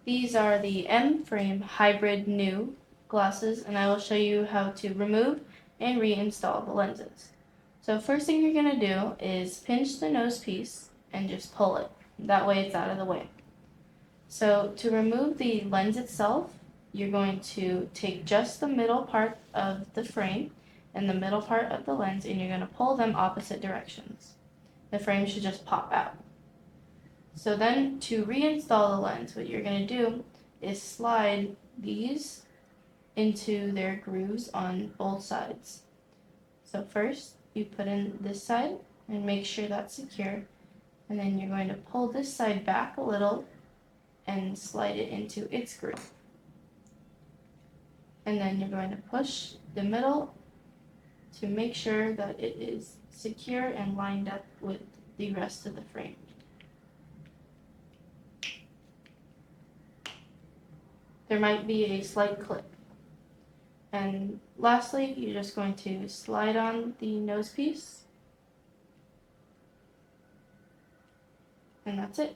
These are the M Frame Hybrid new glasses, and I will show you how to remove and reinstall the lenses. So first thing you're going to do is pinch the nose piece and just pull it. That way it's out of the way. So to remove the lens itself, you're going to take just the middle part of the frame and the middle part of the lens, and you're going to pull them opposite directions. The frame should just pop out. So then to reinstall the lens, what you're going to do is slide these into their grooves on both sides. So first you put in this side and make sure that's secure, and then you're going to pull this side back a little and slide it into its groove. And then you're going to push the middle to make sure that it is secure and lined up with the rest of the frame. There might be a slight clip. And lastly, you're just going to slide on the nose piece. And that's it.